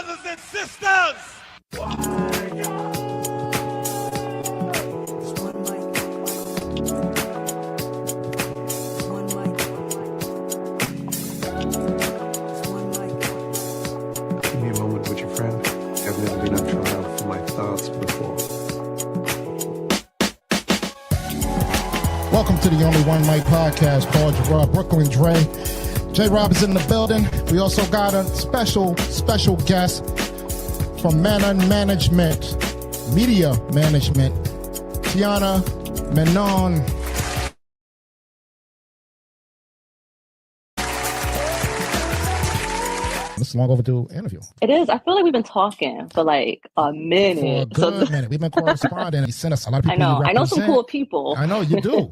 brothers and sisters. Give me a moment with your friend. I've never been on trial for my thoughts before. Welcome to the Only One Mic podcast called Gerard Brooklyn Dre. J-Rob is in the building. We also got a special guest from Mañón Media Management, Tiana Mañón. This is a long overdue interview. It is. I feel like we've been talking for like a minute. For a good minute. We've been corresponding. You sent us a lot of people. I know some cool people. I know you do.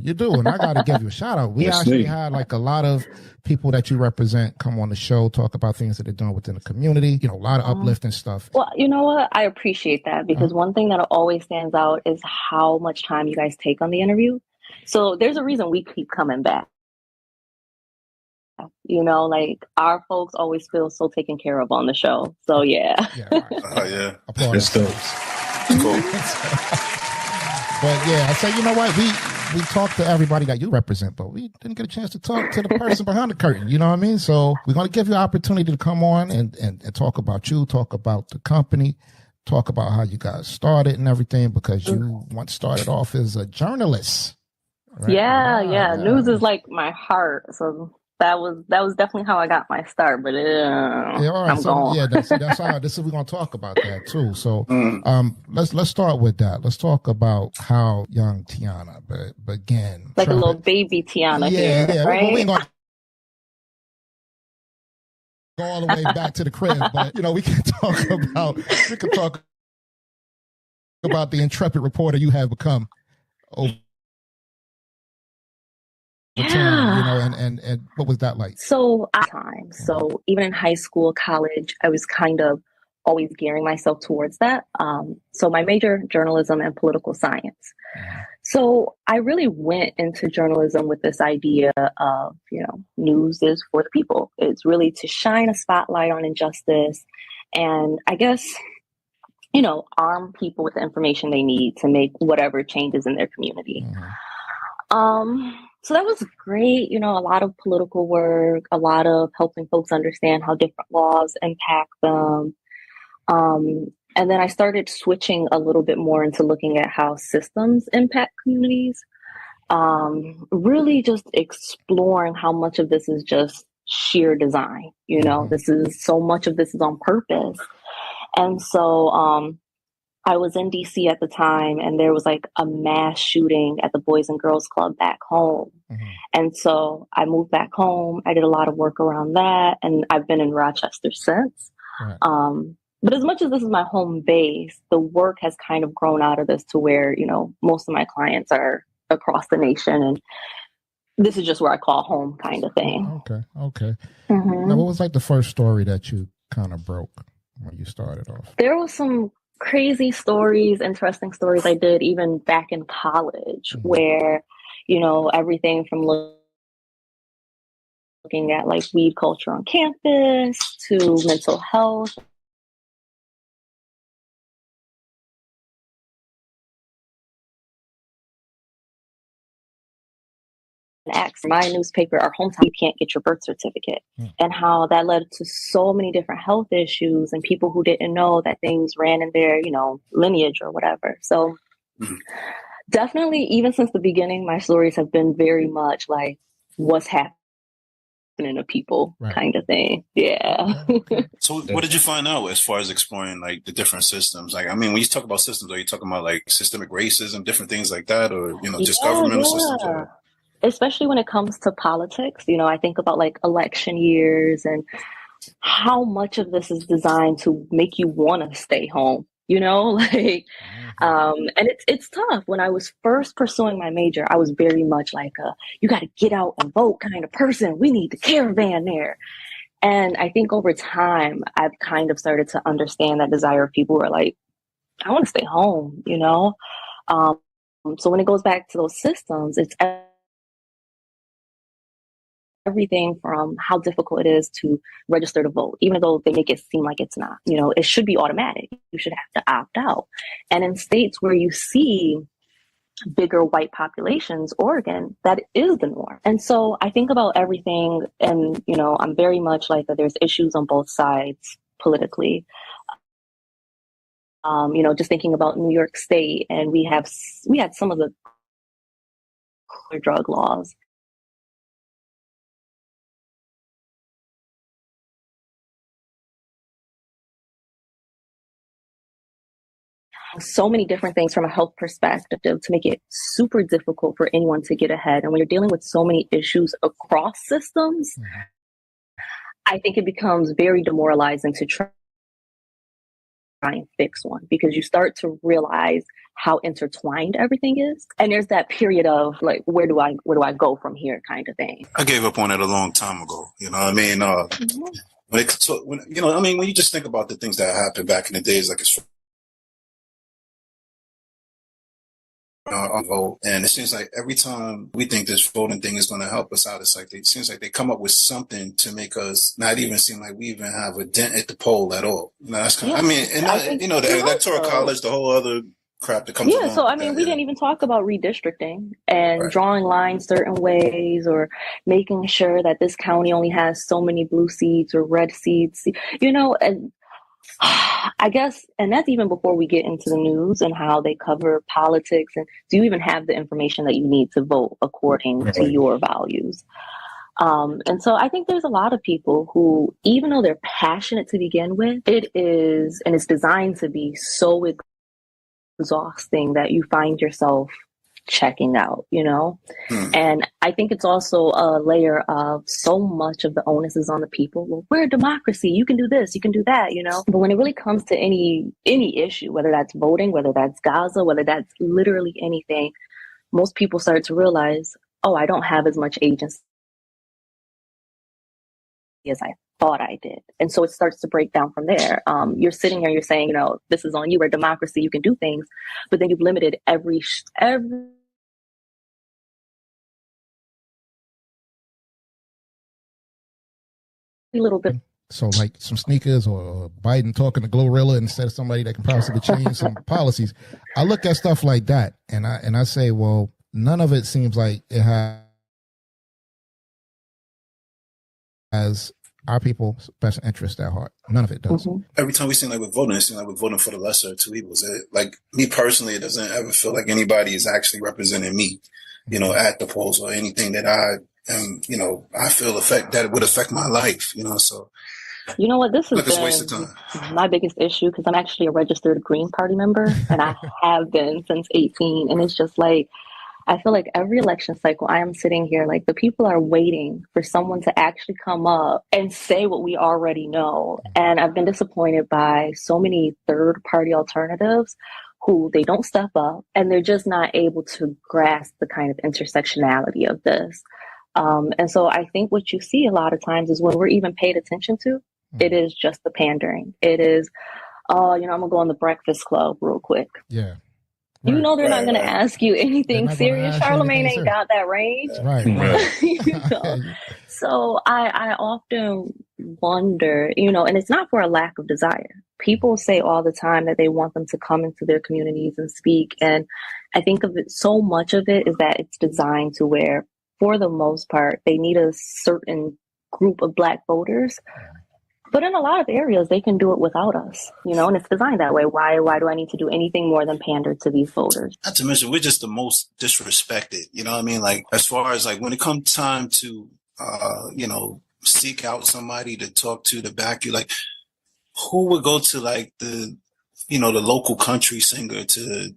You do, and I got to give you a shout out. We actually had like a lot of people that you represent come on the show, talk about things that they're doing within the community, you know, a lot of uplifting stuff. Well, you know what? I appreciate that because one thing that always stands out is how much time you guys take on the interview. So there's a reason we keep coming back. You know, like our folks always feel so taken care of on the show. So yeah. Yeah. Applause. Cool. But yeah, I say, you know what? We talked to everybody that you represent, but we didn't get a chance to talk to the person behind the curtain. You know what I mean? So we're going to give you an opportunity to come on and talk about you, talk about the company, talk about how you guys started and everything, because you once started off as a journalist. Right? Yeah. News is like my heart. So that was definitely how I got my start. But I'm gone. Yeah, that's how. This is we're gonna talk about that too. So, let's start with that. Let's talk about how young Tiana began. Like a little baby Tiana. Yeah. Right? We ain't gonna go all the way back to the crib, but you know we can talk about the intrepid reporter you have become over time, you know, and what was that like? So even in high school, college, I was kind of always gearing myself towards that. So my major, journalism and political science. So I really went into journalism with this idea of, you know, news is for the people. It's really to shine a spotlight on injustice and I guess, you know, arm people with the information they need to make whatever changes in their community. So that was great, you know, a lot of political work, a lot of helping folks understand how different laws impact them. And then I started switching a little bit more into looking at how systems impact communities, really just exploring how much of this is just sheer design. You know, so much of this is on purpose. And so, I was in DC at the time and there was like a mass shooting at the Boys and Girls Club back home. And so I moved back home. I did a lot of work around that and I've been in Rochester since. But as much as this is my home base, the work has kind of grown out of this to where, you know, most of my clients are across the nation and this is just where I call home kind of thing. Okay. Now, what was like the first story that you kind of broke when you started off? There was some crazy stories, interesting stories I did even back in college where, you know, everything from looking at like weed culture on campus to mental health. My newspaper, our hometown, you can't get your birth certificate, and how that led to so many different health issues and people who didn't know that things ran in their, you know, lineage or whatever. So definitely, even since the beginning, my stories have been very much like what's happening to people kind of thing. Yeah. So what did you find out as far as exploring like the different systems? Like, I mean, when you talk about systems, are you talking about like systemic racism, different things like that, or, you know, just governmental systems? Or? Especially when it comes to politics, you know, I think about like election years and how much of this is designed to make you want to stay home, you know, like, and it's tough. When I was first pursuing my major, I was very much like you got to get out and vote kind of person. We need the caravan there. And I think over time, I've kind of started to understand that desire of people who are like, I want to stay home, you know? So when it goes back to those systems, it's everything from how difficult it is to register to vote, even though they make it seem like it's not. You know, it should be automatic. You should have to opt out. And in states where you see bigger white populations, Oregon, that is the norm. And so I think about everything, and, you know, I'm very much like that there's issues on both sides politically. You know, just thinking about New York State, and we had some of the drug laws. So many different things from a health perspective to make it super difficult for anyone to get ahead. And when you're dealing with so many issues across systems, I think it becomes very demoralizing to try and fix one, because you start to realize how intertwined everything is. And there's that period of like, where do I go from here kind of thing. I gave up on it a long time ago. You know what I mean? When you just think about the things that happened back in the days, like it's vote, and it seems like every time we think this voting thing is going to help us out, it's like it seems like they come up with something to make us not even seem like we even have a dent at the poll at all. You know, that's kind of, the electoral college, the whole other crap that comes along. So I mean, we didn't even talk about redistricting and drawing lines certain ways, or making sure that this county only has so many blue seats or red seats, you know. And I guess, and that's even before we get into the news and how they cover politics. And do you even have the information that you need to vote according to your values? And so I think there's a lot of people who, even though they're passionate to begin with, it's designed to be so exhausting that you find yourself checking out, you know? And I think it's also a layer of so much of the onus is on the people. Well, we're a democracy. You can do this, you can do that, you know? But when it really comes to any issue, whether that's voting, whether that's Gaza, whether that's literally anything, most people start to realize, oh, I don't have as much agency as I thought I did. And so it starts to break down from there. You're sitting here, you're saying, you know, this is on you, we're a democracy, you can do things, but then you've limited every little bit. So like some sneakers or Biden talking to Glorilla instead of somebody that can possibly change some policies. I look at stuff like that and I say, well, none of it seems like it has our people's best interest at heart. None of it does. Every time we seem like we're voting, it seems like we're voting for the lesser of two evils. Like me personally, it doesn't ever feel like anybody is actually representing me, you know, at the polls or anything that I feel that it would affect my life, you know, so. You know what, this is a waste of time. My biggest issue, because I'm actually a registered Green Party member, and I have been since 18, and it's just like, I feel like every election cycle I am sitting here, like the people are waiting for someone to actually come up and say what we already know. And I've been disappointed by so many third party alternatives who they don't step up, and they're just not able to grasp the kind of intersectionality of this. And so I think what you see a lot of times is when we're even paid attention to, it is just the pandering. It is, I'm going to go on the Breakfast Club real quick. Yeah. You know they're not going to ask you anything serious. Charlemagne ain't got that range. Right. You know? So I often wonder, you know, and it's not for a lack of desire. People say all the time that they want them to come into their communities and speak. And I think of it, so much of it is that it's designed to where, for the most part, they need a certain group of Black voters. But in a lot of areas, they can do it without us, you know, and it's designed that way. Why do I need to do anything more than pander to these voters? Not to mention, we're just the most disrespected, you know what I mean? Like, as far as like when it comes time to, seek out somebody to talk to back you, like, who would go to like the local country singer to,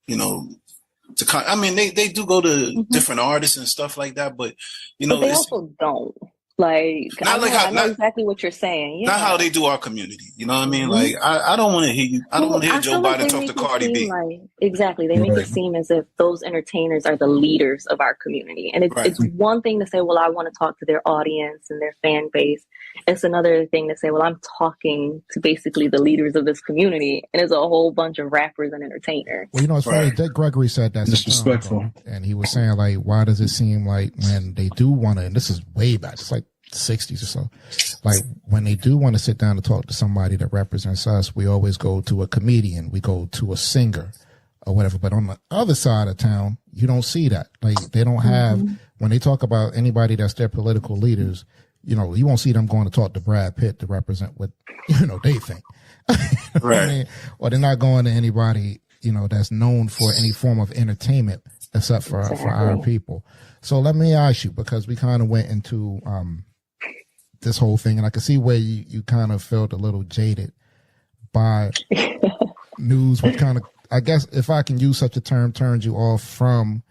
I mean, they do go to different artists and stuff like that, but, but they also don't. Like, Not like how, I know exactly what you're saying. Yeah. Not how they do our community. You know what I mean? Like, I don't want to hear you. I don't want to hear Joe Biden talk to Cardi B. Exactly. They make it seem as if those entertainers are the leaders of our community. And it's one thing to say, well, I want to talk to their audience and their fan base. It's another thing to say, well, I'm talking to basically the leaders of this community. And it's a whole bunch of rappers and entertainers. Well, you know, it's funny. Dick Gregory said that. Disrespectful. And he was saying, like, why does it seem like when they do want to, and this is way back, it's like 60s or so, like when they do want to sit down to talk to somebody that represents us, we always go to a comedian, we go to a singer or whatever. But on the other side of town, you don't see that. Like, they don't have, when they talk about anybody that's their political leaders, you know, you won't see them going to talk to Brad Pitt to represent what, you know, they think. Right. I mean? Or they're not going to anybody, you know, that's known for any form of entertainment except for our people. So let me ask you, because we kind of went into this whole thing, and I can see where you kind of felt a little jaded by news, what kind of, I guess, if I can use such a term, turned you off from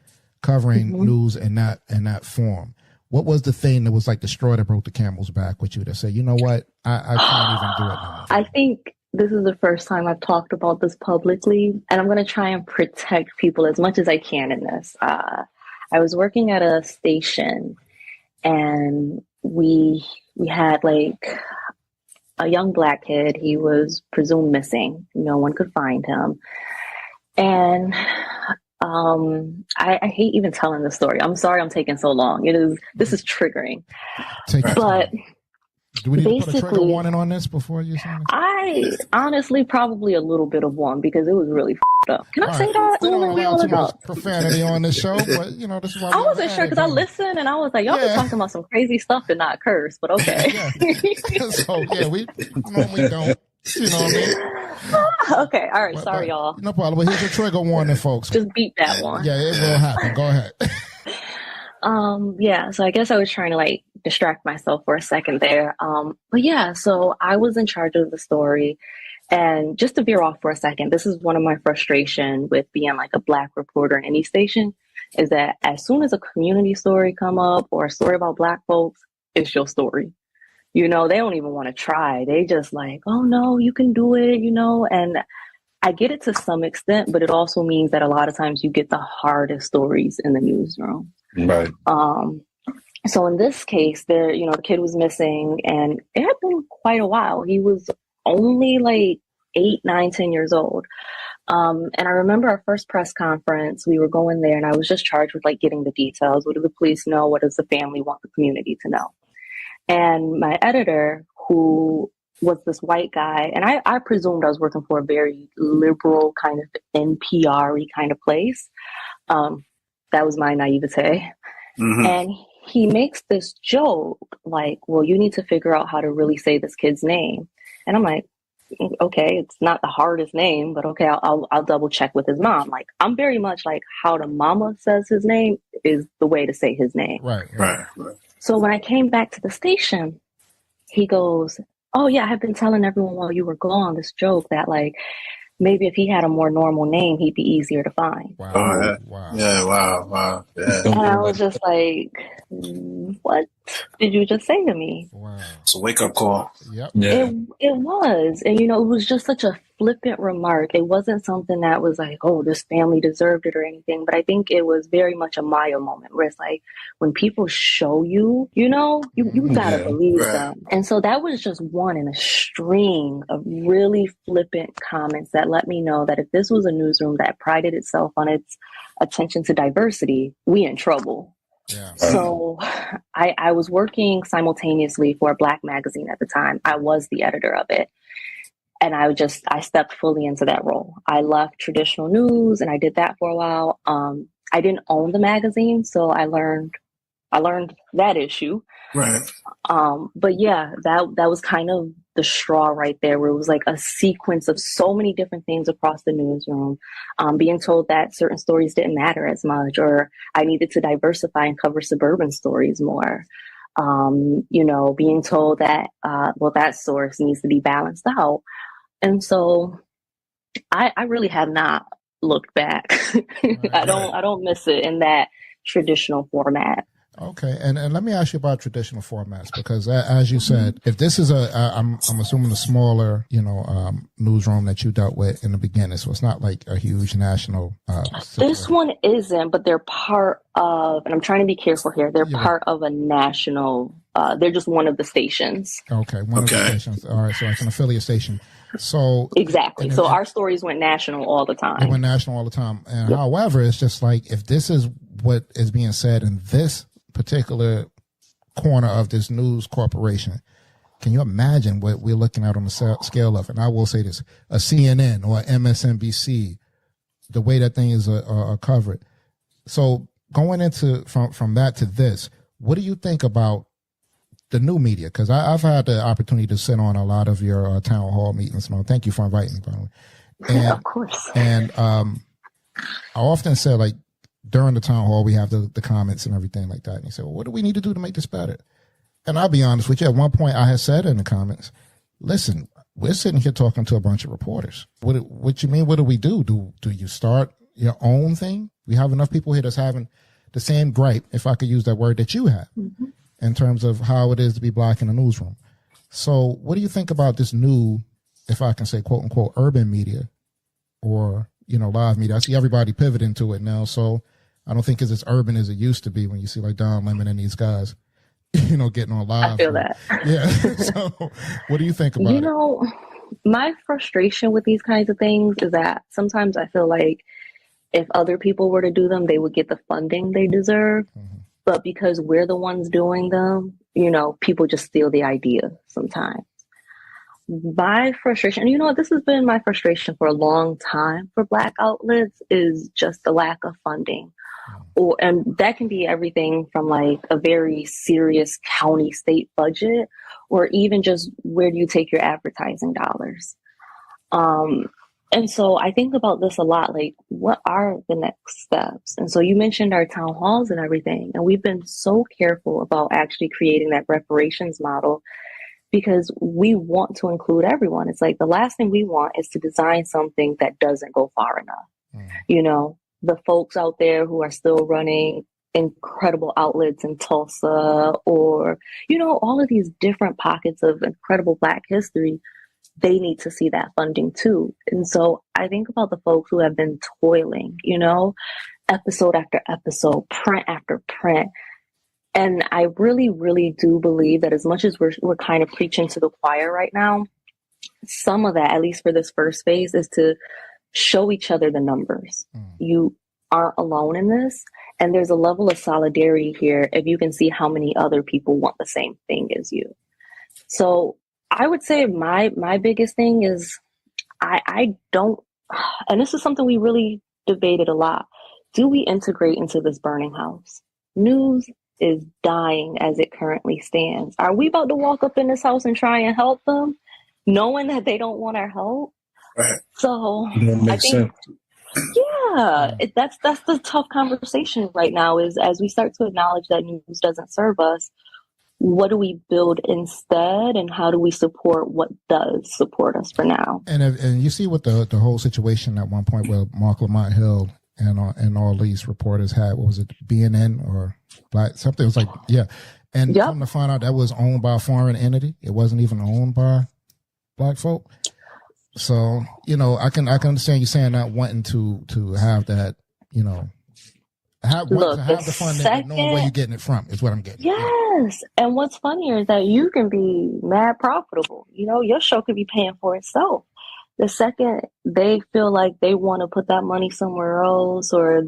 covering news in that form. What was the thing that was like the straw that broke the camel's back with you that said, you know what, I can't even do it no more? I think this is the first time I've talked about this publicly, and I'm going to try and protect people as much as I can in this. I was working at a station, and we had like a young Black kid. He was presumed missing. No one could find him. And I hate even telling the story. I'm sorry I'm taking so long. This is triggering. But do we need to put a trigger warning on this before you say it? I honestly probably a little bit of one, because it was really f***ed up. Can I say that? We don't allow too much profanity on this show, but you know, this is why I wasn't sure, because I listened and I was like, y'all been talking about some crazy stuff and not curse, but okay. So yeah, we normally don't. You know what I mean? Okay, all right, sorry y'all. No problem. But here's your trigger warning, folks. Just beat that one. Yeah, it will happen. Go ahead. Yeah, so I guess I was trying to like distract myself for a second there. But yeah, so I was in charge of the story. And just to veer off for a second, this is one of my frustration with being like a Black reporter in any station, is that as soon as a community story come up or a story about Black folks, it's your story. You know, they don't even want to try. They just like, oh no, you can do it, you know. And I get it to some extent, but it also means that a lot of times you get the hardest stories in the newsroom. Right. So in this case, the kid was missing, and it had been quite a while. He was only like 8, 9, 10 years old. And I remember our first press conference, we were going there, and I was just charged with like getting the details. What do the police know? What does the family want the community to know? And my editor, who was this white guy, and I presumed I was working for a very liberal kind of NPR-y kind of place. That was my naivete. Mm-hmm. And he makes this joke like, well, you need to figure out how to really say this kid's name. And I'm like, okay, it's not the hardest name, but okay, I'll double check with his mom. Like, I'm very much like how the mama says his name is the way to say his name. Right. So when I came back to the station, he goes, oh yeah, I've been telling everyone while you were gone this joke that like, maybe if he had a more normal name, he'd be easier to find. Wow. Wow. Yeah, wow. Yeah. And I was just like, what did you just say to me? Wow. It's a wake-up call. Yep. Yeah. It was. And, it was just such a flippant remark. It wasn't something that was like, oh, this family deserved it or anything. But I think it was very much a Maya moment where it's like, when people show you, you gotta believe them. And so that was just one in a string of really flippant comments that let me know that if this was a newsroom that prided itself on its attention to diversity, we in trouble. Yeah. So I was working simultaneously for a Black magazine at the time. I was the editor of it. And I stepped fully into that role. I left traditional news and I did that for a while. I didn't own the magazine, so I learned that issue. Right. But yeah, that was kind of the straw right there, where it was like a sequence of so many different things across the newsroom, being told that certain stories didn't matter as much, or I needed to diversify and cover suburban stories more. Being told that, that source needs to be balanced out. And so I really have not looked back. I don't miss it in that traditional format. Okay, and let me ask you about traditional formats, because as you said, if this is I'm assuming a smaller, newsroom that you dealt with in the beginning, so it's not like a huge national. This one isn't, but they're part of, and I'm trying to be careful here. They're part of a national. They're just one of the stations. Okay, one of the stations. All right, so it's an affiliate station. So exactly. So our stories went national all the time. They went national all the time. And however, it's just like, if this is what is being said in this particular corner of this news corporation, can you imagine what we're looking at on the scale of, and I will say this, a CNN or MSNBC, the way that things are covered. So going into from that to this, what do you think about the new media? Because I've had the opportunity to sit on a lot of your town hall meetings. And thank you for inviting me, by the way. And, of course. And I often say, like, during the town hall, we have the comments and everything like that. And you say, well, what do we need to do to make this better? And I'll be honest with you. At one point, I had said in the comments, listen, we're sitting here talking to a bunch of reporters. What you mean? What do we do? Do you start your own thing? We have enough people here that's having the same gripe, if I could use that word, that you have. Mm-hmm. In terms of how it is to be Black in the newsroom. So what do you think about this new, if I can say, quote unquote, urban media or, live media? I see everybody pivoting to it now. So I don't think it's as urban as it used to be when you see like Don Lemon and these guys, getting on live. I feel that. Yeah. So what do you think about it? My frustration with these kinds of things is that sometimes I feel like if other people were to do them, they would get the funding they deserve. Mm-hmm. But because we're the ones doing them, people just steal the idea sometimes. My frustration, and this has been my frustration for a long time for Black outlets, is just the lack of funding. And that can be everything from like a very serious county state budget, or even just where do you take your advertising dollars? And so I think about this a lot, like, what are the next steps? And so you mentioned our town halls and everything, and we've been so careful about actually creating that reparations model because we want to include everyone. It's like the last thing we want is to design something that doesn't go far enough. Mm. The folks out there who are still running incredible outlets in Tulsa or, all of these different pockets of incredible Black history, they need to see that funding too. And so I think about the folks who have been toiling, episode after episode, print after print. And I really, really do believe that as much as we're kind of preaching to the choir right now, some of that, at least for this first phase, is to show each other the numbers. You aren't alone in this. And there's a level of solidarity here if you can see how many other people want the same thing as you. So I would say my biggest thing is I don't, and this is something we really debated a lot. Do we integrate into this burning house? News is dying as it currently stands. Are we about to walk up in this house and try and help them, knowing that they don't want our help? Right. So I think, that's the tough conversation right now, is as we start to acknowledge that news doesn't serve us, what do we build instead, and how do we support what does support us for now? And you see what the whole situation at one point where Mark Lamont Hill and all these reporters had, what was it, BNN or Black something? It was like, and come to find out that was owned by a foreign entity. It wasn't even owned by Black folk. So I can understand you saying not wanting to have that, have the funding, but knowing where you're getting it from is what I'm getting. Yes. And what's funnier is that you can be mad profitable. Your show could be paying for itself. The second they feel like they want to put that money somewhere else, or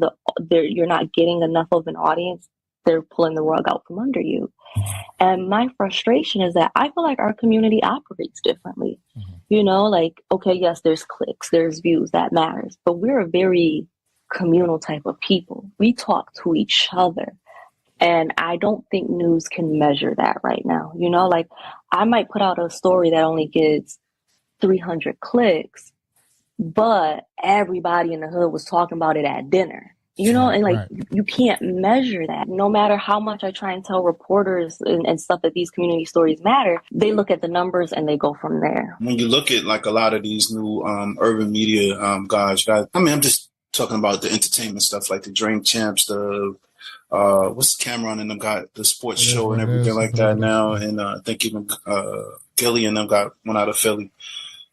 you're not getting enough of an audience, they're pulling the rug out from under you. And my frustration is that I feel like our community operates differently. Okay, yes, there's clicks, there's views, that matters. But we're a very communal type of people. We talk to each other. And I don't think news can measure that right now. I might put out a story that only gets 300 clicks, but everybody in the hood was talking about it at dinner. You can't measure that. No matter how much I try and tell reporters and stuff that these community stories matter, they look at the numbers and they go from there. When you look at like a lot of these new urban media guys, I'm just talking about the entertainment stuff, like the Drink Champs, the what's Cameron and them got the sports It is show what and it everything is. like that now, and I think even Gilly and them got one out of Philly,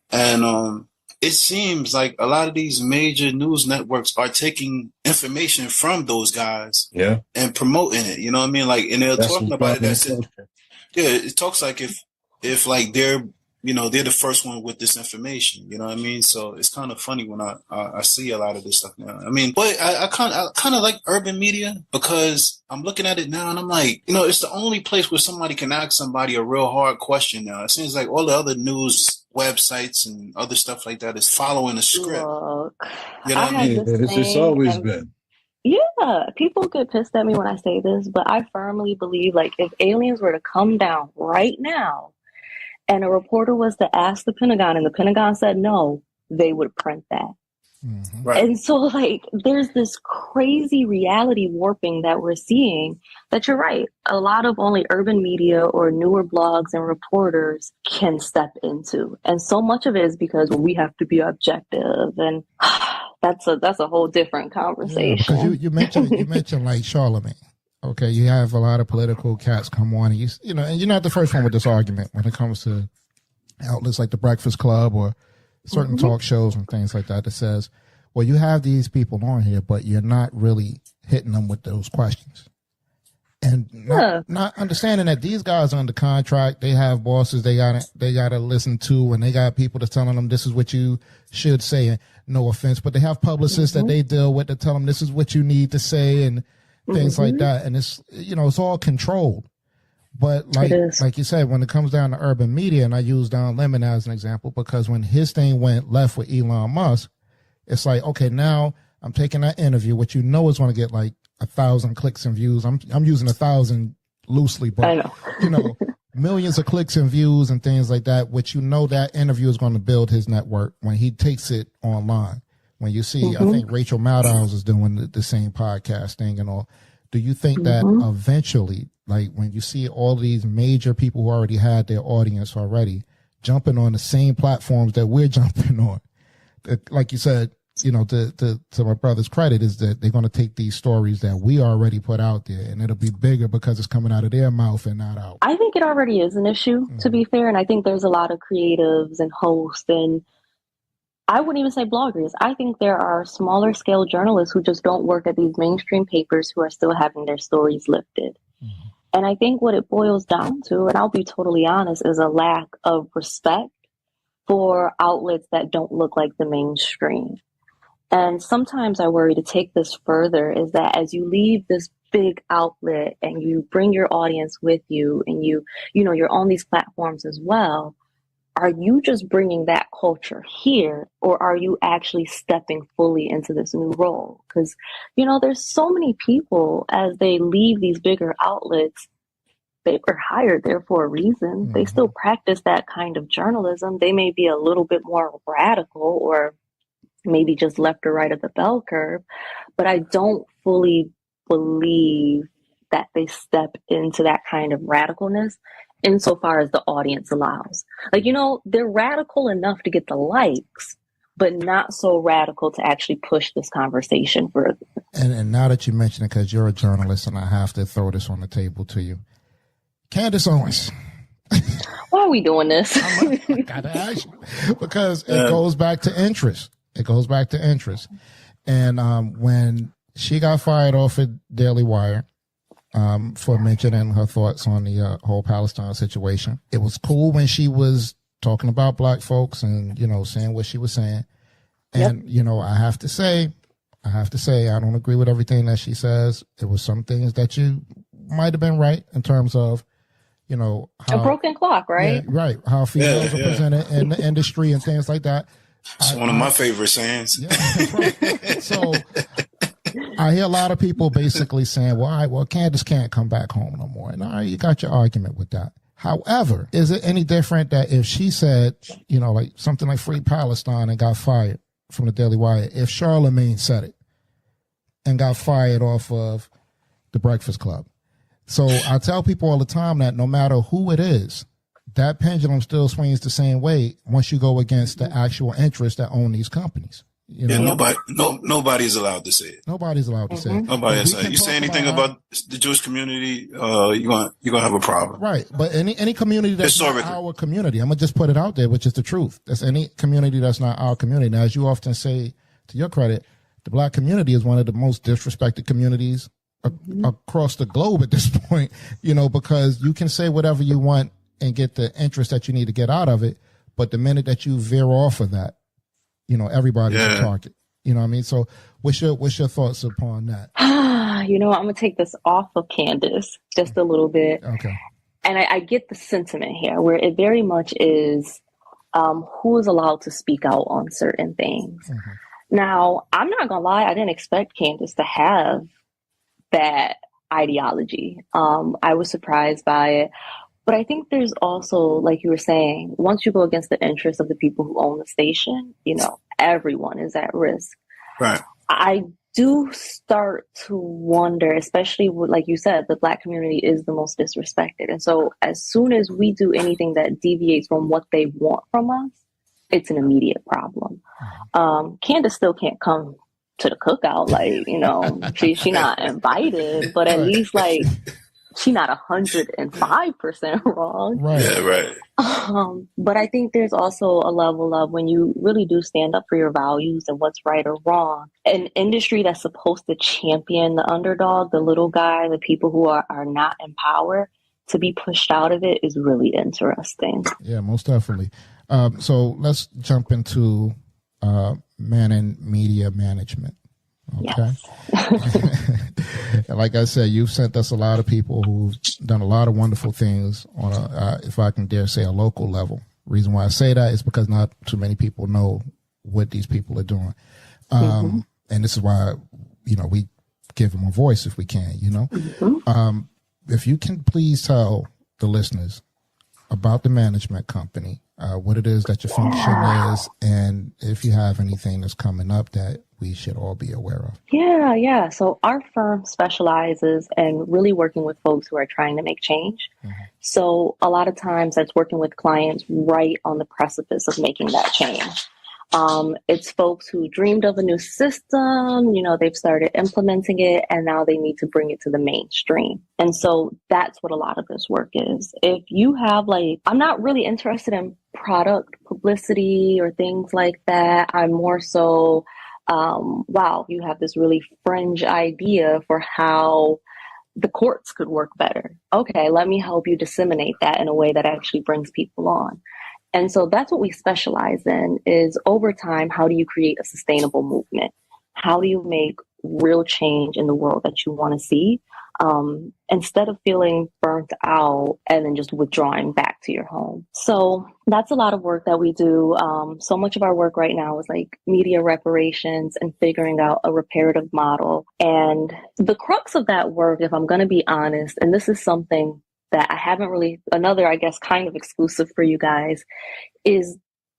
and it seems like a lot of these major news networks are taking information from those guys, and promoting it. You know what I mean? Like, and they're talking about it. That's it. Yeah, it talks like if like they're they're the first one with this information. You know what I mean? So it's kind of funny when I see a lot of this stuff now. I mean, but I kind of like urban media because I'm looking at it now and I'm like, it's the only place where somebody can ask somebody a real hard question now. It seems like all the other news websites and other stuff like that is following a script. Look, You know what I mean? It's always been. Yeah, people get pissed at me when I say this, but I firmly believe, like, if aliens were to come down right now and a reporter was to ask the Pentagon and the Pentagon said no, they would print that. Mm-hmm. Right. And so, like, there's this crazy reality warping that we're seeing that you're right. A lot of only urban media or newer blogs and reporters can step into. And so much of it is because we have to be objective, and that's a whole different conversation. Yeah, because you mentioned like Charlemagne. Okay, you have a lot of political cats come on, and and you're not the first one with this argument when it comes to outlets like the Breakfast Club or certain talk shows and things like that says, well, you have these people on here, but you're not really hitting them with those questions. And not understanding that these guys are under contract, they have bosses they gotta listen to, and they got people that's telling them this is what you should say, and no offense, but they have publicists that they deal with that tell them this is what you need to say and things like that. And it's it's all controlled. But like you said, when it comes down to urban media, and I use Don Lemon as an example, because when his thing went left with Elon Musk, it's like, okay, now I'm taking that interview, which is going to get like 1,000 clicks and views. I'm using 1,000 loosely, but I know. Millions of clicks and views and things like that, which that interview is going to build his network when he takes it online. When you see, I think Rachel Maddow is doing the same podcast thing and all. Do you think that eventually, like when you see all these major people who already had their audience already jumping on the same platforms that we're jumping on, like you said, to my brother's credit, is that they're going to take these stories that we already put out there and it'll be bigger because it's coming out of their mouth and not out. I think it already is an issue, to be fair. And I think there's a lot of creatives and hosts, and I wouldn't even say bloggers. I think there are smaller scale journalists who just don't work at these mainstream papers who are still having their stories lifted. And I think what it boils down to, and I'll be totally honest, is a lack of respect for outlets that don't look like the mainstream. And sometimes I worry, to take this further, is that as you leave this big outlet and you bring your audience with you, and you're on these platforms as well, are you just bringing that culture here, or are you actually stepping fully into this new role? Because, there's so many people, as they leave these bigger outlets, they were hired there for a reason. They still practice that kind of journalism. They may be a little bit more radical, or maybe just left or right of the bell curve, but I don't fully believe that they step into that kind of radicalness insofar as the audience allows. Like, they're radical enough to get the likes, but not so radical to actually push this conversation further. And now that you mention it, because you're a journalist, and I have to throw this on the table to you, Candace Owens. Why are we doing this? I gotta ask you, because it goes back to interest. And when she got fired off at Daily Wire for mentioning her thoughts on the whole Palestine situation, it was cool when she was talking about black folks and, saying what she was saying. And, I have to say, I don't agree with everything that she says. There was some things that you might have been right in terms of, how a broken clock, right? Yeah, right. How females are presented in the industry and things like that. It's one of my favorite sayings. Yeah, right. So I hear a lot of people basically saying, well, Candace can't come back home no more. And all right, you got your argument with that. However, is it any different that if she said, like something like Free Palestine and got fired from the Daily Wire, if Charlemagne said it and got fired off of the Breakfast Club? So I tell people all the time that no matter who it is, that pendulum still swings the same way once you go against the actual interests that own these companies. You Yeah, know, nobody's allowed to say it. nobody's allowed to say it. Nobody But we say it. can You talk say anything our- about the Jewish community, you're gonna have a problem. Right, but any community that's not Historically. our community, I'm gonna just put it out there, which is the truth. That's any community that's not our community. Now, as you often say, to your credit, the Black community is one of the most disrespected communities across the globe at this point. You know, because you can say whatever you want and get the interest that you need to get out of it, but the minute that you veer off of that, you know, everybody's a target. You know what I mean? So, what's your thoughts upon that? You know, I'm gonna take this off of Candace just a little bit. Okay. And I get the sentiment here, where it very much is who is allowed to speak out on certain things. Now, I'm not gonna lie, I didn't expect Candace to have that ideology. I was surprised by it. But I think there's also, like you were saying, once you go against the interests of the people who own the station, you know, everyone is at risk. Right. I do start to wonder, especially with, like you said, the Black community is the most disrespected. And so as soon as we do anything that deviates from what they want from us, it's an immediate problem. Candace still can't come to the cookout. Like, you know, she not invited, but at least like, she not 105% wrong. Right. Yeah, right. But I think there's also a level of when you really do stand up for your values and what's right or wrong. An industry that's supposed to champion the underdog, the little guy, the people who are not in power, to be pushed out of it is really interesting. Yeah, most definitely. So let's jump into Mañón Media Management. Okay. Yes. Like I said, you've sent us a lot of people who've done a lot of wonderful things on a, if I can dare say, a local level. Reason why I say that is because not too many people know what these people are doing. And this is why, you know, we give them a voice if we can, you know. If you can please tell the listeners about the management company, what it is that your function is, and if you have anything that's coming up that we should all be aware of. Yeah. So our firm specializes in really working with folks who are trying to make change. So a lot of times that's working with clients right on the precipice of making that change. It's folks who dreamed of a new system, you know, they've started implementing it and now they need to bring it to the mainstream. And so that's what a lot of this work is. If you have I'm not really interested in product publicity or things like that. I'm more so, wow, you have this really fringe idea for how the courts could work better. Okay, let me help you disseminate that in a way that actually brings people on. And so that's what we specialize in is over time, how do you create a sustainable movement? How do you make real change in the world that you want to see? Instead of feeling burnt out and then just withdrawing back to your home. So that's a lot of work that we do. So much of our work right now is like media reparations and figuring out a reparative model. And the crux of that work, if I'm going to be honest, and this is something that I haven't really, another, I guess, kind of exclusive for you guys, is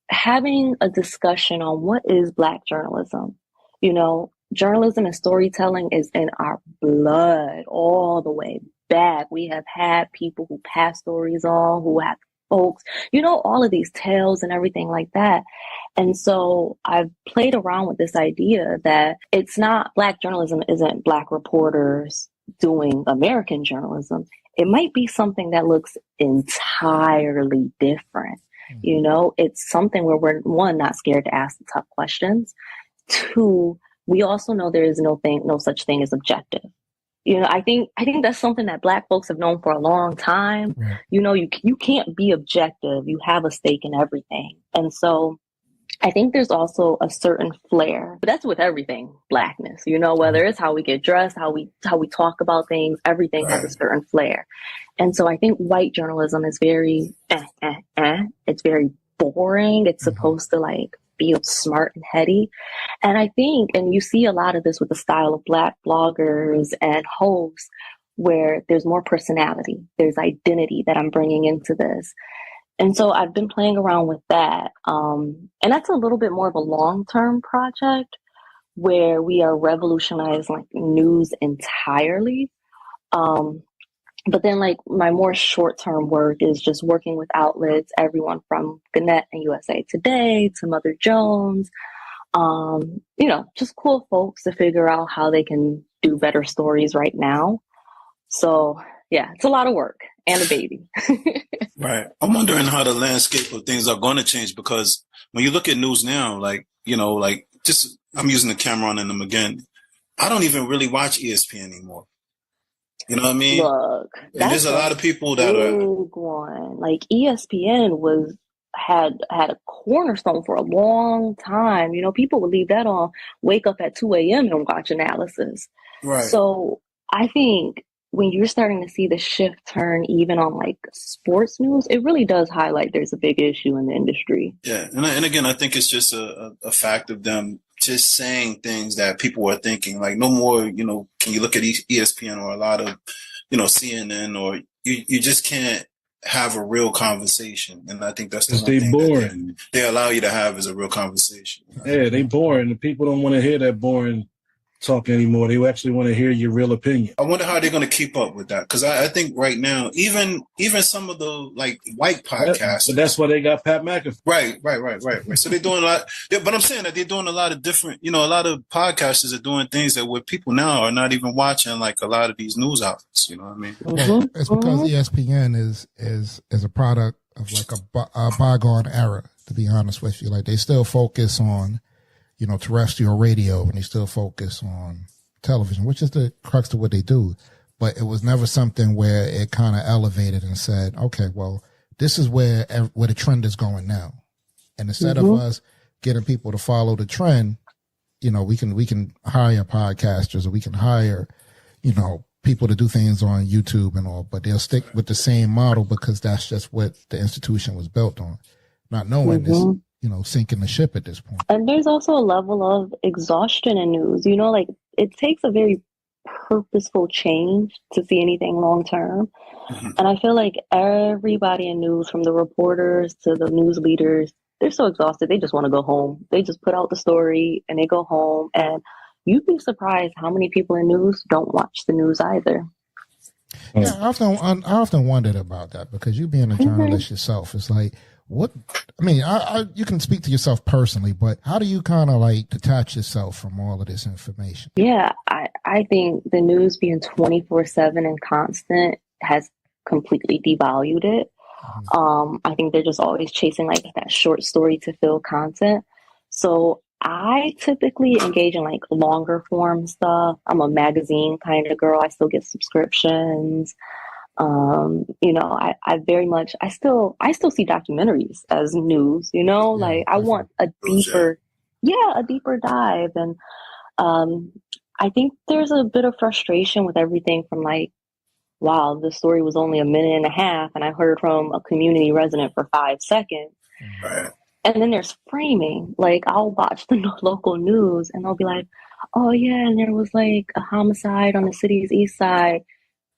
having a discussion on what is Black journalism. You know, journalism and storytelling is in our blood all the way back. We have had people who pass stories on, who have folks, you know, all of these tales and everything like that. And so I've played around with this idea that it's not Black journalism isn't Black reporters doing American journalism. It might be something that looks entirely different. You know, it's something where we're, one, not scared to ask the tough questions. Two, we also know there is no such thing as objective. You know, I think that's something that Black folks have known for a long time. Right. You know, you can't be objective. You have a stake in everything. And so I think there's also a certain flair, but that's with everything, Blackness, you know, whether it's how we get dressed, how we talk about things, everything has a certain flair. And so I think white journalism is very, it's very boring. It's supposed to like feel smart and heady. And I think, and you see a lot of this with the style of Black bloggers and hosts, where there's more personality, there's identity that I'm bringing into this. And so I've been playing around with that. And that's a little bit more of a long-term project where we are revolutionizing like news entirely. But then like my more short-term work is just working with outlets, everyone from Gannett and USA Today to Mother Jones, Just cool folks to figure out how they can do better stories right now. So yeah, it's a lot of work and a baby. Right. I'm wondering how the landscape of things are going to change, because when you look at news now, just I'm using the Cameron and them again. I don't even really watch ESPN anymore. You know what I mean? Look, and there's a lot of people that are big one. Like ESPN had a cornerstone for a long time. People would leave that on, wake up at 2 a.m. and watch analysis. right. So I think when you're starting to see the shift turn even on like sports news, it really does highlight there's a big issue in the industry. Yeah. And again, I think it's just a fact of them just saying things that people are thinking. Like, no more, can you look at ESPN or a lot of, CNN, or you just can't have a real conversation. And I think that's the one thing boring. That they allow you to have is a real conversation. Yeah, they boring. The people don't want to hear that boring talk anymore. They actually want to hear your real opinion. I wonder how they're going to keep up with that, because I think right now, even some of the like white podcasts. But that's why they got Pat McAfee. Right. So they're doing a lot. But I'm saying that they're doing a lot of different. A lot of podcasters are doing things that where people now are not even watching, like a lot of these news outlets. You know what I mean? Yeah, it's because ESPN is a product of like a bygone era. To be honest with you, like they still focus on terrestrial radio, and they still focus on television, which is the crux of what they do. But it was never something where it kind of elevated and said, okay, well, this is where the trend is going now. And instead of us getting people to follow the trend, we can hire podcasters, or we can hire, people to do things on YouTube and all, but they'll stick with the same model because that's just what the institution was built on, not knowing this. Sinking the ship at this point. And there's also a level of exhaustion in news. Like it takes a very purposeful change to see anything long term. And I feel like everybody in news, from the reporters to the news leaders, they're so exhausted. They just want to go home. They just put out the story and they go home. And you'd be surprised how many people in news don't watch the news either. Yeah, I often wondered about that, because you being a journalist yourself, it's like, you can speak to yourself personally, but how do you kind of like detach yourself from all of this information? Yeah, I think the news being 24/7 and constant has completely devalued it. I think they're just always chasing like that short story to fill content. So I typically engage in like longer form stuff. I'm a magazine kind of girl. I still get subscriptions. I very much, I still see documentaries as news, like I want a deeper dive. And, I think there's a bit of frustration with everything from like, wow, the story was only a minute and a half and I heard from a community resident for 5 seconds. Right. And then there's framing. Like I'll watch the local news and they'll be like, oh yeah, and there was like a homicide on the city's east side.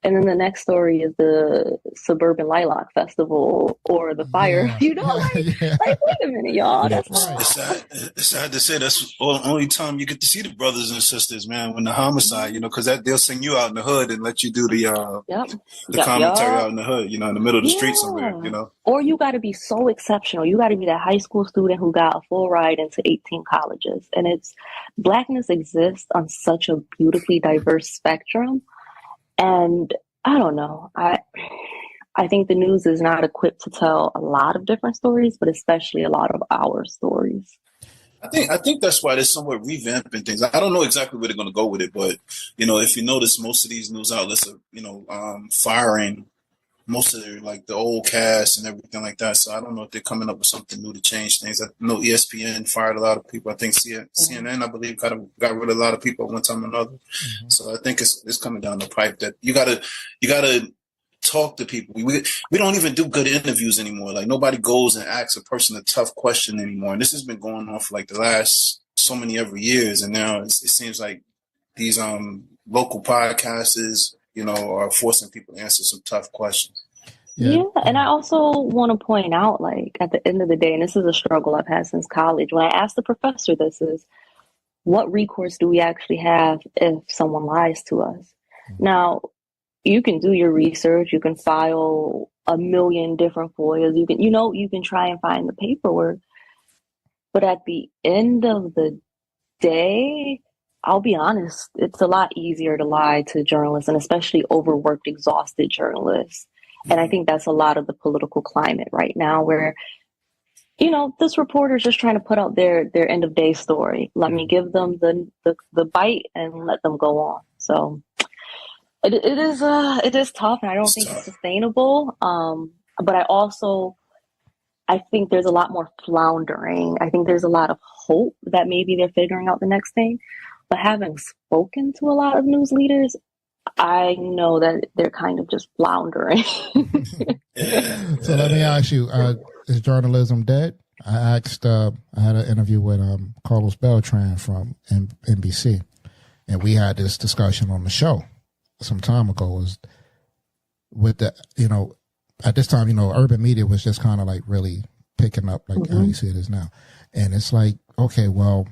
And then the next story is the Suburban Lilac Festival or the fire. Like, wait a minute, y'all. That's It's sad to say that's the only time you get to see the brothers and sisters, man, when the homicide, because they'll sing you out in the hood and let you do the commentary out in the hood, in the middle of the street somewhere, Or you got to be so exceptional. You got to be that high school student who got a full ride into 18 colleges. And Blackness exists on such a beautifully diverse spectrum. And I don't know. I think the news is not equipped to tell a lot of different stories, but especially a lot of our stories. I think that's why they're somewhat revamping things. I don't know exactly where they're going to go with it, but if you notice, most of these news outlets are firing most of the old cast and everything like that. So I don't know if they're coming up with something new to change things. I know ESPN fired a lot of people. I think CNN, I believe, got rid of a lot of people at one time or another. So I think it's coming down the pipe that you gotta talk to people. We don't even do good interviews anymore. Like nobody goes and asks a person a tough question anymore. And this has been going on for like the last so many every years. And now it seems like these local podcasters, are forcing people to answer some tough questions. Yeah. And I also want to point out, like, at the end of the day, and this is a struggle I've had since college, when I asked the professor this is, what recourse do we actually have if someone lies to us? Now, you can do your research, you can file a million different FOIAs, you can try and find the paperwork. But at the end of the day, I'll be honest, it's a lot easier to lie to journalists, and especially overworked, exhausted journalists. And I think that's a lot of the political climate right now, where, you know, this reporter's just trying to put out their end of day story. Let me give them the bite and let them go on. So it is tough, and I don't think it's sustainable. But I think there's a lot more floundering. I think there's a lot of hope that maybe they're figuring out the next thing. But having spoken to a lot of news leaders, I know that they're kind of just floundering. So let me ask you, is journalism dead? I asked, I had an interview with Carlos Beltran from NBC, and we had this discussion on the show some time ago. Was with the, you know, at this time, you know, urban media was just kind of like really picking up, like how you see it is now. And it's like, okay, well,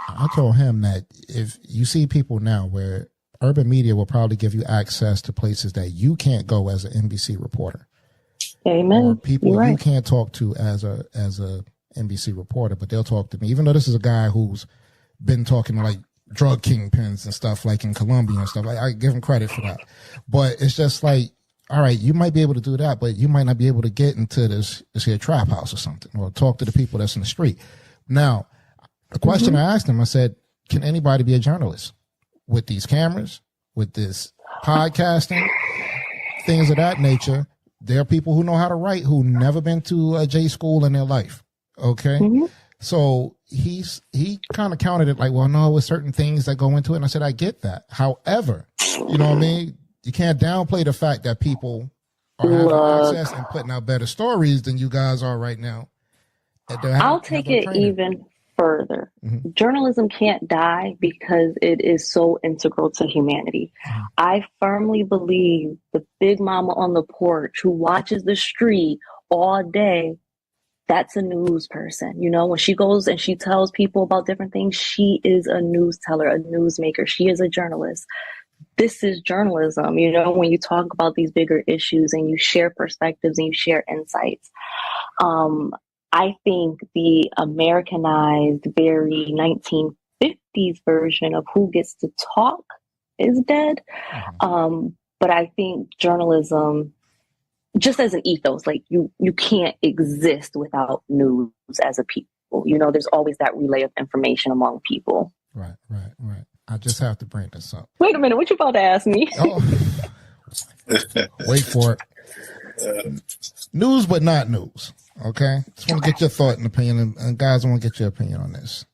I told him that if you see people now where urban media will probably give you access to places that you can't go as an NBC reporter. Amen. Or people You're right. you can't talk to as a NBC reporter, but they'll talk to me. Even though this is a guy who's been talking to like drug kingpins and stuff like in Colombia and stuff. I give him credit for that. But it's just like, all right, you might be able to do that, but you might not be able to get into this here trap house or something, or talk to the people that's in the street. Now, the question I asked him, I said, can anybody be a journalist with these cameras, with this podcasting, things of that nature? There are people who know how to write who never been to a J school in their life. Okay. So he kind of counted it like, well, no, with certain things that go into it. And I said, I get that. However, you know what I mean? You can't downplay the fact that people are having access and putting out better stories than you guys are right now. I'll take it even further. Journalism can't die because it is so integral to humanity. I firmly believe the big mama on the porch who watches the street all day, that's a news person. You know, when she goes and she tells people about different things, she is a news teller, a newsmaker. She is a journalist. This is journalism. You know, when you talk about these bigger issues and you share perspectives and you share insights. I think the Americanized, very 1950s version of who gets to talk is dead. But I think journalism, just as an ethos, like you can't exist without news as a people. You know, there's always that relay of information among people. Right. I just have to bring this up. Wait a minute, what you about to ask me? Oh. Wait for it. News, but not news. Okay? Just want to get your thought and opinion, and guys, I want to get your opinion on this.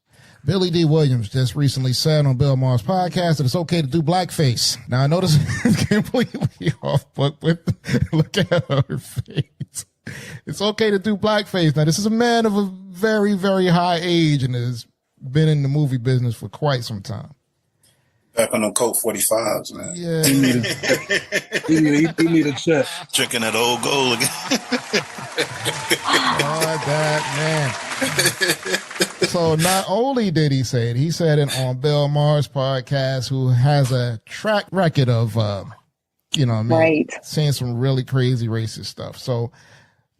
Billy D. Williams just recently said on Bill Maher's podcast that it's okay to do blackface. Now, I notice it's completely off book, but look at her face. It's okay to do blackface. Now, this is a man of a very, very high age and has been in the movie business for quite some time. Back on them Colt 45s, man. Yeah. He need a check. Drinking that old gold again. That man. So not only did he say it, he said it on Bill Maher's podcast, who has a track record of, you know what I mean, Right. saying some really crazy racist stuff. So,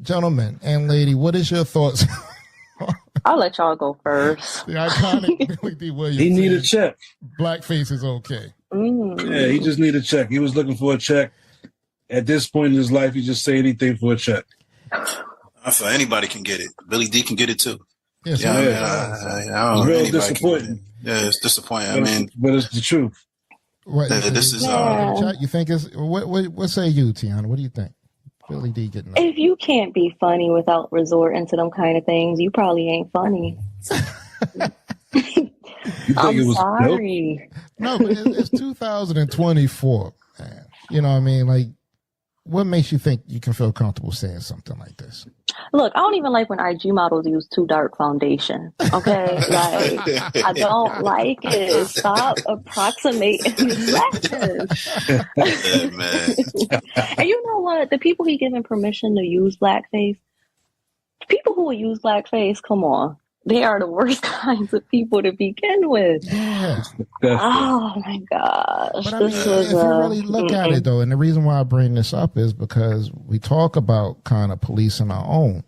gentlemen and lady, what is your thoughts? I'll let y'all go first. The iconic Billy D. Williams. He need a saying check. blackface is okay. Yeah, he just need a check. He was looking for a check. At this point in his life, he just say anything for a check. I feel anybody can get it. Billy D can get it too. Yeah, so I don't know. Real Anybody can get disappointing. it. Yeah, it's disappointing. But it's the truth. what, This is you think is what say you, Tiana? What do you think? Billy D getting up. If you can't be funny without resorting to them kind of things, you probably ain't funny. You think I'm it was sorry. No, but it's 2024, man. You know what I mean? Like, what makes you think you can feel comfortable saying something like this? Look, I don't even like when IG models use too dark foundation. Okay? Like, I don't like it. Stop approximating blackness. yeah, man. And you know what? The people he giving permission to use blackface, people who will use blackface, come on. They are the worst kinds of people to begin with. Yeah. Oh my gosh. But I mean, if you really look at it though, and the reason why I bring this up is because we talk about kind of policing our own.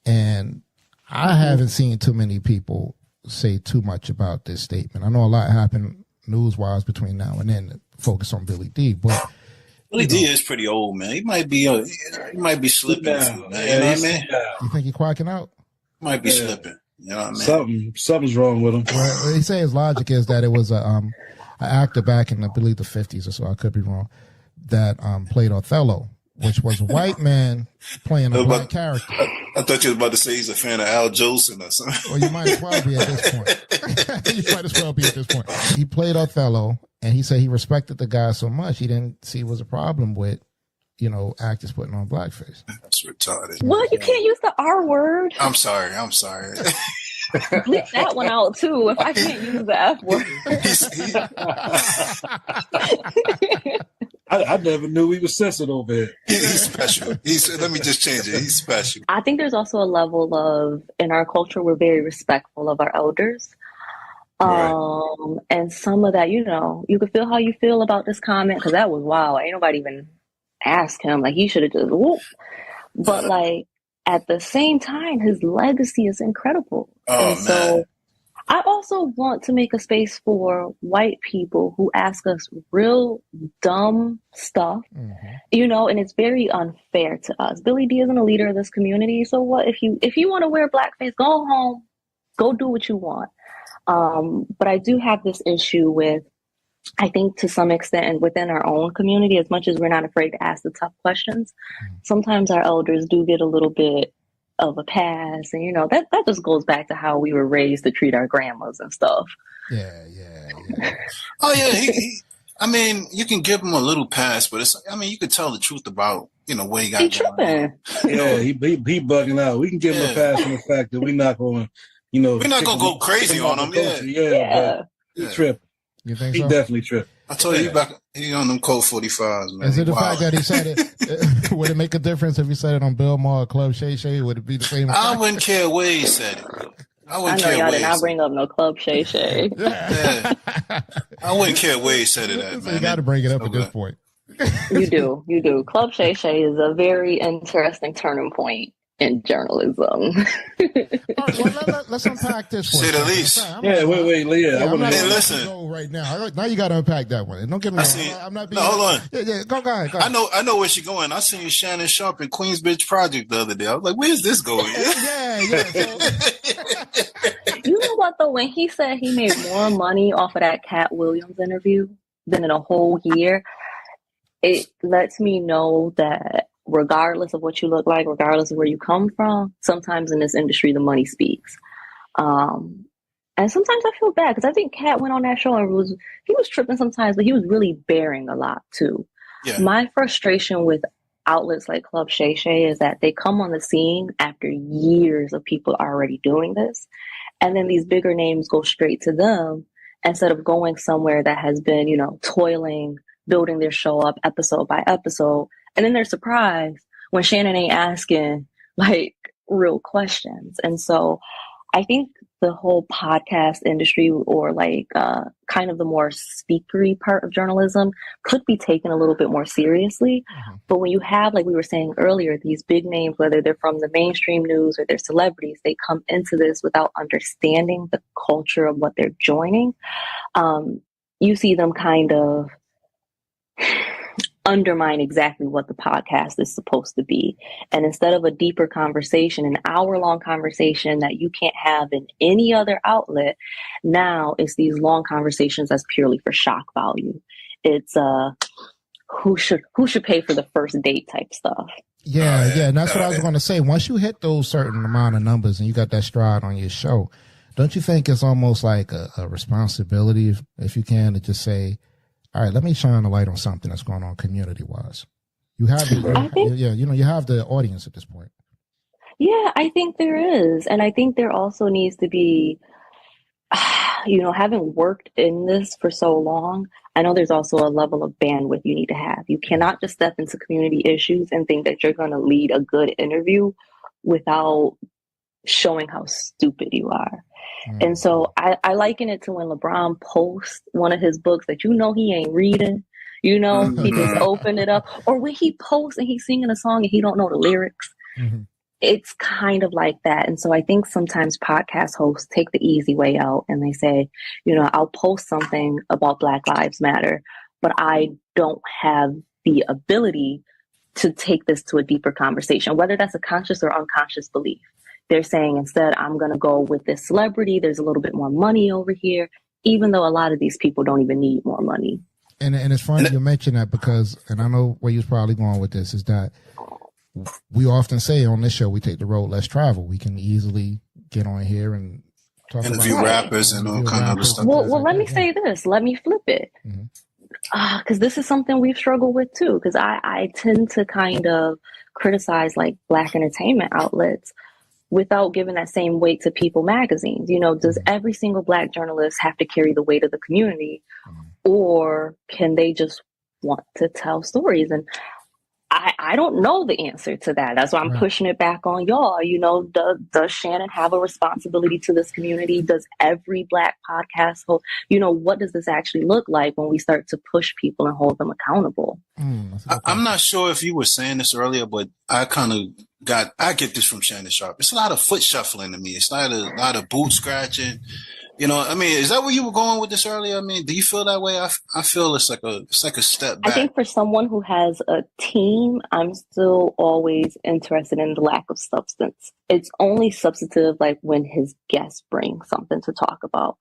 And I haven't seen too many people say too much about this statement. I know a lot happened news-wise between now and then. Focus on Billy D, but Billy D is pretty old, man. He might be slipping, man. You know what I mean? You think he quacking out? Might be slipping. You know what I mean? Something's wrong with him. Well, he say his logic is that it was an actor back in, I believe, the 50s or so. I could be wrong. That played Othello, which was a white man playing a black character. I thought you was about to say he's a fan of Al Jolson or something. Well, you might as well be at this point. He played Othello, and he said he respected the guy so much he didn't see it was a problem with, actors putting on blackface. That's retarded. Well, you can't use the R word. I'm sorry. Bleep that one out too. If I can't use the F word. I never knew he was censored over here. He's special. Let me just change it. He's special. I think there's also a level of, in our culture, we're very respectful of our elders. Right. And some of that, you can feel how you feel about this comment, because that was wild. Ain't nobody even asked him. Like, he should have just whoop. But like, at the same time, his legacy is incredible. So I also want to make a space for white people who ask us real dumb stuff, and it's very unfair to us. Billy D isn't a leader of this community. So what if you want to wear blackface, go home, go do what you want. But I do have this issue with, I think to some extent, and within our own community, as much as we're not afraid to ask the tough questions, sometimes our elders do get a little bit of a pass. And, that just goes back to how we were raised to treat our grandmas and stuff. Yeah. Oh, yeah. I mean, you can give him a little pass, but you could tell the truth about, what he got He going tripping. Yeah, he bugging out. We can give him a pass on the fact that we're not going to, we're not going to go crazy on him. Yeah. But he tripping. You think he so? Definitely tripping. I told you he on them cold 45s, man. Is it the fact that he said it? Would it make a difference if he said it on Bill Maher or Club Shay Shay? Would it be the same? I wouldn't care where he said it. I know y'all did not bring up no Club Shay Shay. Yeah. I wouldn't care where he said it at, So man. you got to bring it up at this point. You do. Club Shay Shay is a very interesting turning point in journalism. All right, well, let's unpack this one. Say the least. Wait, Leah. I want to listen. Go right now. Now you got to unpack that one. And don't get me wrong. I'm not being. No, hold on. Yeah, go ahead. I know where she's going. I seen Shannon Sharp in Queensbridge Project the other day. I was like, where's this going? Yeah. You know what though? When he said he made more money off of that Cat Williams interview than in a whole year, it lets me know that regardless of what you look like, regardless of where you come from, sometimes in this industry, the money speaks. And sometimes I feel bad because I think Cat went on that show and he was tripping sometimes, but he was really bearing a lot too. Yeah. My frustration with outlets like Club Shay Shay is that they come on the scene after years of people already doing this. And then these bigger names go straight to them instead of going somewhere that has been, toiling, building their show up episode by episode. And then they're surprised when Shannon ain't asking real questions. And so I think the whole podcast industry or kind of the more speakery part of journalism could be taken a little bit more seriously. But when you have, like we were saying earlier, these big names, whether they're from the mainstream news or they're celebrities, they come into this without understanding the culture of what they're joining. You see them kind of undermine exactly what the podcast is supposed to be. And instead of a deeper conversation, an hour-long conversation that you can't have in any other outlet, now it's these long conversations that's purely for shock value. It's who should pay for the first date type stuff. Yeah, and that's what I was going to say. Once you hit those certain amount of numbers and you got that stride on your show, don't you think it's almost like a responsibility, if you can, to just say, all right, let me shine a light on something that's going on community-wise. You have you have the audience at this point. Yeah, I think there is. And I think there also needs to be, having worked in this for so long, I know there's also a level of bandwidth you need to have. You cannot just step into community issues and think that you're going to lead a good interview without showing how stupid you are. And so I liken it to when LeBron posts one of his books that he ain't reading, he just opened it up, or when he posts and he's singing a song and he don't know the lyrics. it's kind of like that. And so I think sometimes podcast hosts take the easy way out and they say, I'll post something about Black Lives Matter, but I don't have the ability to take this to a deeper conversation, whether that's a conscious or unconscious belief. They're saying instead, I'm going to go with this celebrity. There's a little bit more money over here, even though a lot of these people don't even need more money. And it's funny you mention that because, and I know where you're probably going with this, is that we often say on this show, we take the road less traveled. We can easily get on here and talk interview about rappers and all kind of other stuff. Well, let me say this. Let me flip it. Because this is something we've struggled with too. Because I tend to kind of criticize like Black entertainment outlets without giving that same weight to People magazines. Does every single Black journalist have to carry the weight of the community, or can they just want to tell stories? And I don't know the answer to that. That's why I'm pushing it back on y'all. Does Shannon have a responsibility to this community? Does every Black podcast hold? What does this actually look like when we start to push people and hold them accountable? I'm not sure if you were saying this earlier, but I get this from Shannon Sharp. It's a lot of foot shuffling to me. It's not a lot of boot scratching. Is that where you were going with this earlier? Do you feel that way? I feel it's like a step back. I think for someone who has a team, I'm still always interested in the lack of substance. It's only substantive like when his guests bring something to talk about.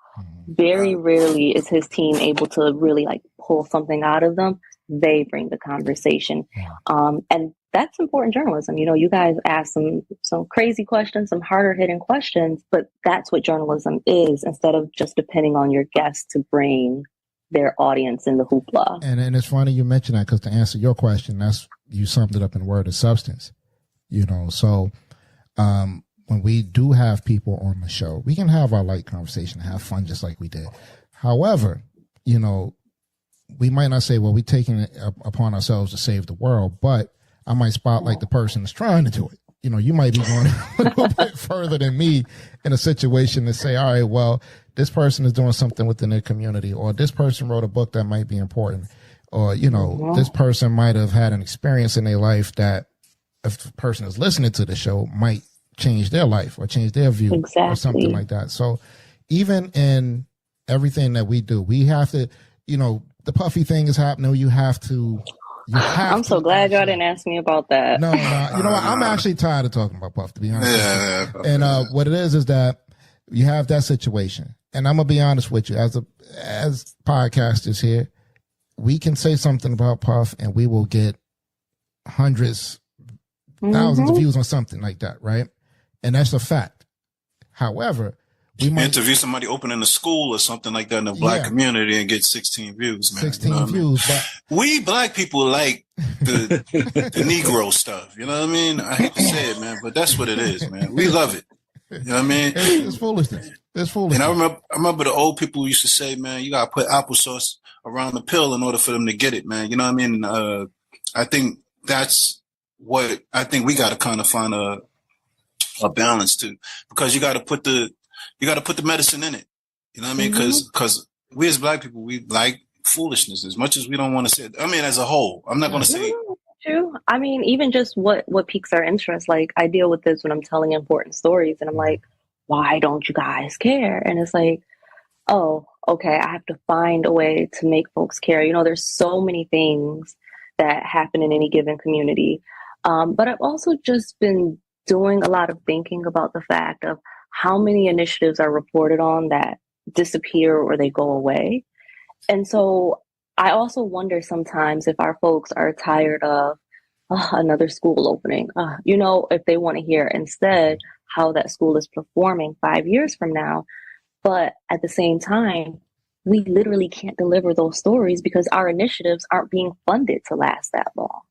Very rarely is his team able to really like pull something out of them. They bring the conversation. And that's important journalism. You guys ask some crazy questions, some harder hitting questions, but that's what journalism is, instead of just depending on your guests to bring their audience in the hoopla. And it's funny you mention that, because to answer your question, you summed it up in a word of substance. So when we do have people on the show, we can have our light conversation, have fun just like we did. However, we might not say, well, we're taking it upon ourselves to save the world, but I might spotlight the person that's trying to do it. You might be going a little bit further than me in a situation to say, all right, well, this person is doing something within their community, or this person wrote a book that might be important, or, this person might have had an experience in their life that if the person is listening to the show might change their life or change their view or something like that. So even in everything that we do, we have to, the Puffy thing is happening. I'm so glad y'all didn't ask me about that. No. What? I'm actually tired of talking about Puff, to be honest with you. And what it is that you have that situation. And I'm going to be honest with you, as podcasters here, we can say something about Puff and we will get hundreds, thousands of views on something like that, right? And that's a fact. However, we might interview somebody opening a school or something like that in the Black community and get 16 views, man. 16 views. But we Black people like the Negro stuff. You know what I mean? I hate to say it, man, but that's what it is, man. We love it. You know what I mean? It's foolishness. And I remember the old people used to say, man, you gotta put applesauce around the pill in order for them to get it, man. You know what I mean? I think that's what I think we gotta kind of find a balance to, because you gotta put the medicine in it. You know what I mean? Because we as Black people, we like foolishness as much as we don't want to say it. As a whole, I'm not going to say. True. Even just what piques our interest. Like, I deal with this when I'm telling important stories, and I'm like, why don't you guys care? And it's like, oh, okay, I have to find a way to make folks care. There's so many things that happen in any given community. But I've also just been doing a lot of thinking about the fact of how many initiatives are reported on that disappear or they go away. And so I also wonder sometimes if our folks are tired of another school opening, if they want to hear instead how that school is performing 5 years from now. But at the same time, we literally can't deliver those stories because our initiatives aren't being funded to last that long.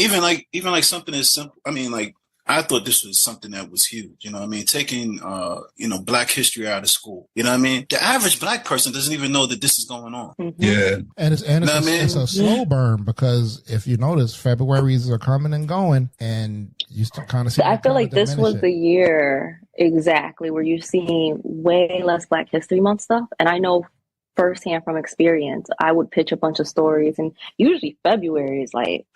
Even like something as simple. I thought this was something that was huge. Taking Black history out of school. The average Black person doesn't even know that this is going on. Yeah, and it's a slow burn, because if you notice, Februaries are coming and going, and you still kind of see. I feel like this was the year exactly where you're seeing way less Black History Month stuff, and I know firsthand from experience. I would pitch a bunch of stories, and usually February is like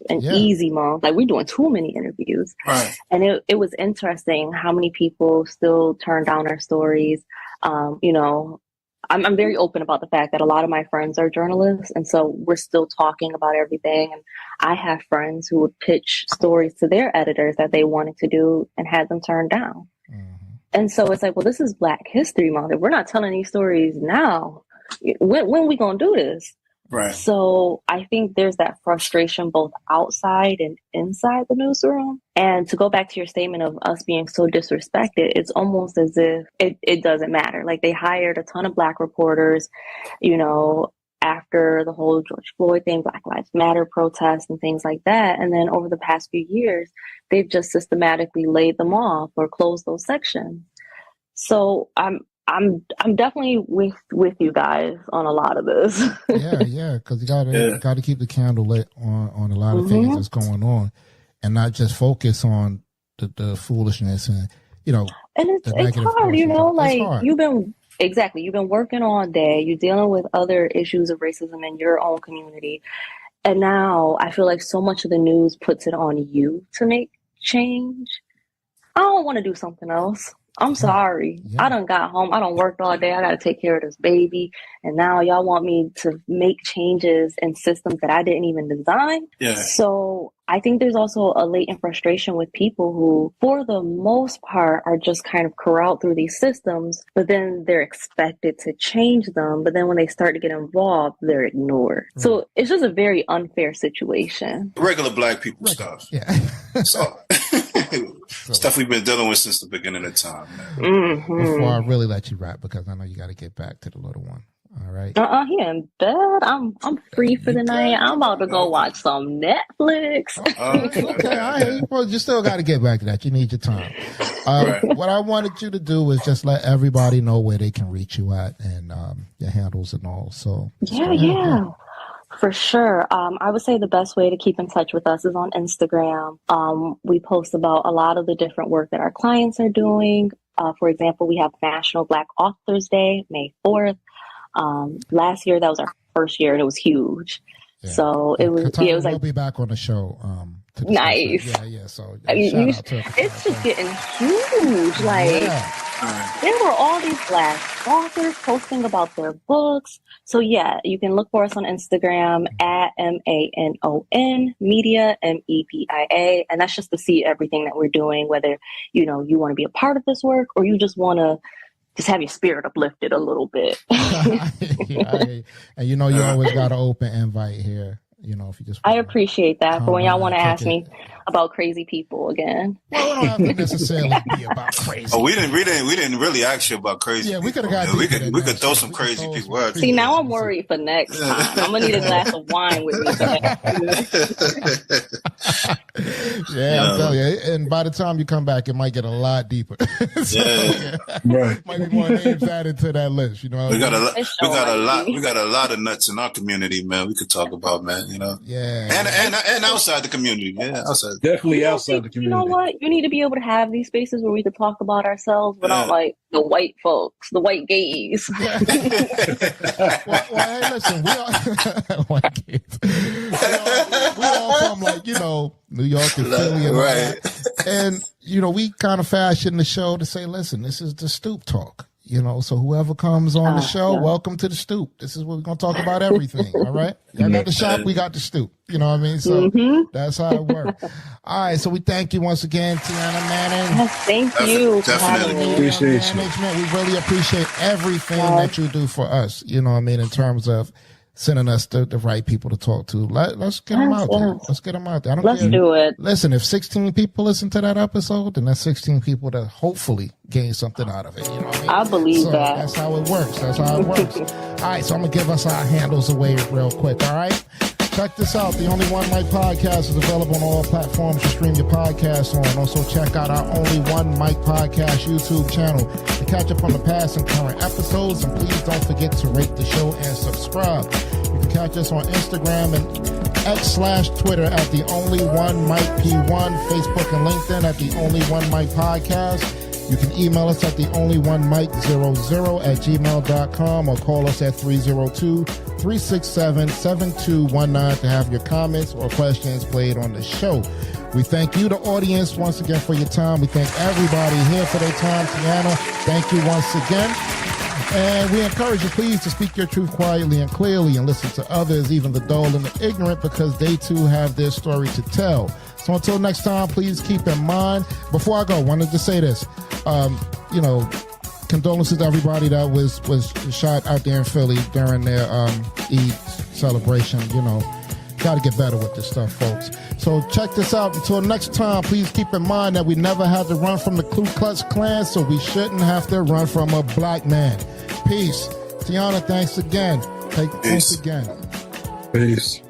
an easy month. Like, we're doing too many interviews. Right. And it was interesting how many people still turn down our stories. You know, I'm very open about the fact that a lot of my friends are journalists, and so we're still talking about everything. And I have friends who would pitch stories to their editors that they wanted to do and had them turned down. And so it's like, well, this is Black History Month. If we're not telling these stories now, when we gonna do this? Right. So I think there's that frustration both outside and inside the newsroom. And to go back to your statement of us being so disrespected, it's almost as if it doesn't matter. Like, they hired a ton of Black reporters, you know, after the whole George Floyd thing, Black Lives Matter protests and things like that. And then over the past few years, they've just systematically laid them off or closed those sections. So I'm definitely with you guys on a lot of this. Yeah, because you gotta keep the candle lit on a lot of things that's going on, and not just focus on the foolishness and, you know. And it's hard, you know, like, you've been working all day, you're dealing with other issues of racism in your own community, and now I feel like so much of the news puts it on you to make change. I don't want to do something else. I'm sorry. I done got home. I done worked all day. I got to take care of this baby. And now y'all want me to make changes in systems that I didn't even design. Yeah. So I think there's also a latent frustration with people who, for the most part, are just kind of corralled through these systems, but then they're expected to change them. But then when they start to get involved, they're ignored. So it's just a very unfair situation. Regular Black people stuff. Yeah. So, stuff we've been dealing with since the beginning of time, man. Before I really let you wrap, because I know you got to get back to the little one. All right. He in bed. I'm free for the night. I'm about to go watch some Netflix. Okay, all right. Well, you still got to get back to that. You need your time. What I wanted you to do was just let everybody know where they can reach you at, and your handles and all. So yeah. For sure. I would say the best way to keep in touch with us is on Instagram. We post about a lot of the different work that our clients are doing. For example, we have National Black Authors Day, May 4th. Last year, that was our first year, and it was huge. Yeah. So it was like, we'll be back on the show. Nice. Yeah. So it's just getting huge. Like, there were all these Black authors posting about their books. So yeah, you can look for us on Instagram at MANON Media, MEPIA. And that's just to see everything that we're doing, whether, you know, you want to be a part of this work or you just want to just have your spirit uplifted a little bit. And you know, you always got an open invite here. You know, if you just I appreciate that for when y'all want to ask me about crazy people again. Well, we don't have to necessarily be about crazy. Oh, we didn't really ask you about crazy. Yeah, we could have got. We could throw some crazy people out. See, now I'm worried for next time. I'm gonna need a glass of wine with me. I'm telling you. And by the time you come back, it might get a lot deeper. Right. Might be more names added to that list. You know, we got a lot of nuts in our community, man. We could talk about, man. You know, and outside the community, outside. Definitely outside the community. You know what? You need to be able to have these spaces where we could talk about ourselves without like the white folks, the white gays. well, hey, listen, we all white gays. We all from, like, you know, New York and Philly and all that. And, you know, we kind of fashioned the show to say, listen, this is the Stoop Talk. You know, so whoever comes on the show, welcome to the Stoop. This is what we're going to talk about everything. All right. Y'all got the shop, we got the Stoop. You know what I mean? So that's how it works. All right. So we thank you once again, Tiana Mañón. Yes, thank you. Definitely. Appreciate you. Management. We really appreciate everything that you do for us. You know what I mean? In terms of sending us the right people to talk to. Let's get them out there. Let's get them out there. I don't care. Let's do it. Listen, if 16 people listen to that episode, then that's 16 people that hopefully gain something out of it. You know what I mean? I believe so that. That's how it works. All right, so I'm going to give us our handles away real quick, all right? Check this out. The Only One Mic podcast is available on all platforms to stream your podcast on. Also, check out our Only One Mic podcast YouTube channel to catch up on the past and current episodes. And please don't forget to rate the show and subscribe. You can catch us on Instagram and X/Twitter at The Only One Mic P1, Facebook and LinkedIn at The Only One Mic podcast. You can email us at theonlyonemike00@gmail.com or call us at 302-367-7219 to have your comments or questions played on the show. We thank you, the audience, once again for your time. We thank everybody here for their time. Tiana, thank you once again. And we encourage you, please, to speak your truth quietly and clearly and listen to others, even the dull and the ignorant, because they too have their story to tell. So until next time, please keep in mind. Before I go, I wanted to say this. Condolences to everybody that was shot out there in Philly during their Eid celebration. Got to get better with this stuff, folks. So check this out. Until next time, please keep in mind that we never had to run from the Ku Klux Klan, so we shouldn't have to run from a black man. Peace. Tiana, thanks again. Thanks again. Peace.